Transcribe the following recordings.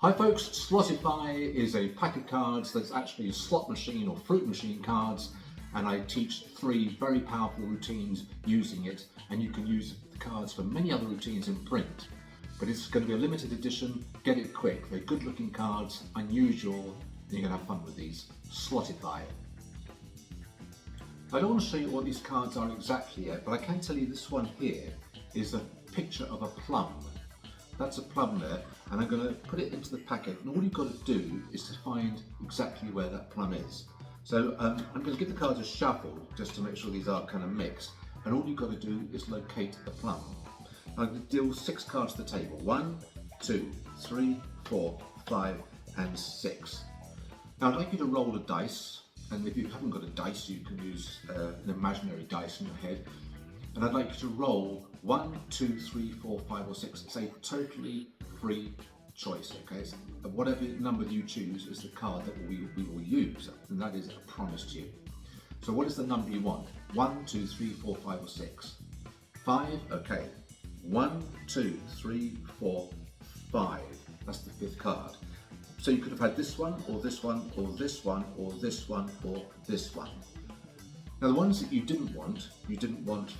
Hi folks, Slotify is a pack of cards that's actually a slot machine or fruit machine cards, and I teach 3 very powerful routines using it, and you can use the cards for many other routines in print. But it's going to be a limited edition, get it quick. They're good looking cards, unusual, and you're going to have fun with these. Slotify. I don't want to show you what these cards are exactly yet, but I can tell you this one here is a picture of a plum. That's a plum there, and I'm going to put it into the packet, and all you've got to do is to find exactly where that plum is. So I'm going to give the cards a shuffle just to make sure these are kind of mixed, and all you've got to do is locate the plum. I'm going to deal 6 cards to the table. 1, 2, 3, 4, 5 and 6. Now I'd like you to roll a dice, and if you haven't got a dice you can use an imaginary dice in your head. And I'd like you to roll 1, 2, 3, 4, 5 or 6. It's a totally free choice, okay? So whatever number you choose is the card that we will use, and that is a promise to you. So what is the number you want? 1, 2, 3, 4, 5 or 6? 5, okay. 1, 2, 3, 4, 5. That's the 5th card. So you could have had this one, or this one, or this one, or this one, or this one. Now the ones that you didn't want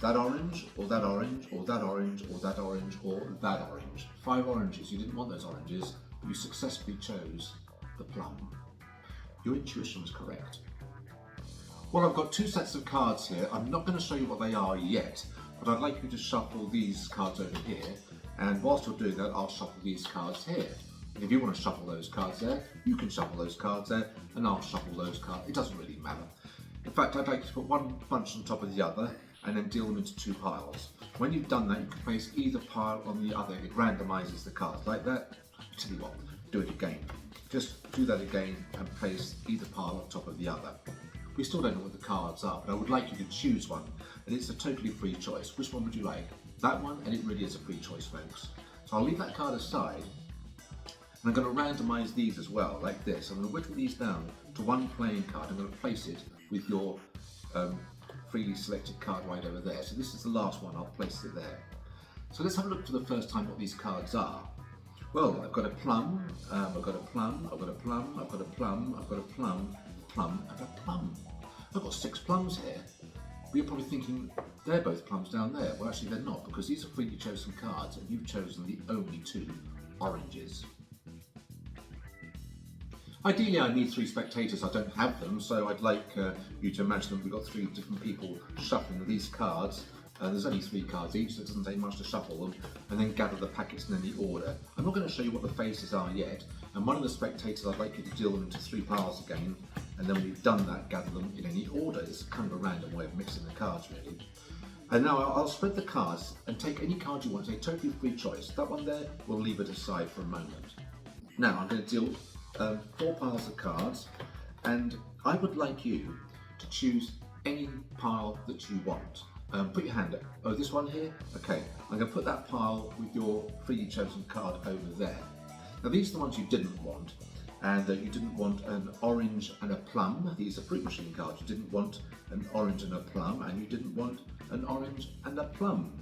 that orange, or that orange, or that orange, or that orange, or that orange. 5 oranges, you didn't want those oranges, but you successfully chose the plum. Your intuition was correct. Well, I've got 2 sets of cards here. I'm not going to show you what they are yet, but I'd like you to shuffle these cards over here, and whilst you're doing that, I'll shuffle these cards here. And if you want to shuffle those cards there, you can shuffle those cards there, and I'll shuffle those cards. It doesn't really matter. In fact, I'd like you to put one bunch on top of the other and then deal them into 2 piles. When you've done that, you can place either pile on the other. It randomises the cards like that. I'll tell you what, do it again. Just do that again and place either pile on top of the other. We still don't know what the cards are, but I would like you to choose one, and it's a totally free choice. Which one would you like? That one, and it really is a free choice, folks. So I'll leave that card aside, and I'm going to randomise these as well, like this. I'm going to whittle these down to 1 playing card. I'm going to place it with your freely selected card right over there. So this is the last one, I'll place it there. So let's have a look for the first time what these cards are. Well, I've got a plum, I've got a plum, I've got a plum, I've got a plum, I've got a plum, plum, and a plum. I've got 6 plums here. But you're probably thinking, they're both plums down there. Well, actually they're not, because these are freely chosen cards, and you've chosen the only 2 oranges. Ideally I need 3 spectators, I don't have them, so I'd like you to imagine that we've got 3 different people shuffling these cards. There's only 3 cards each, so it doesn't take much to shuffle them, and then gather the packets in any order. I'm not going to show you what the faces are yet, and one of the spectators I'd like you to deal them into 3 piles again, and then when you've done that, gather them in any order. It's kind of a random way of mixing the cards really. And now I'll spread the cards and take any card you want, it's a totally free choice. That one there, we'll leave it aside for a moment. Now I'm going to deal 4 piles of cards, and I would like you to choose any pile that you want. Put your hand up. Oh, this one here? Okay, I'm going to put that pile with your freely chosen card over there. Now these are the ones you didn't want, and you didn't want an orange and a plum. These are fruit machine cards. You didn't want an orange and a plum, and you didn't want an orange and a plum.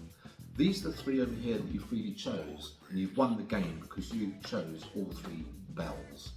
These are the 3 over here that you freely chose, and you've won the game because you chose all 3 bells.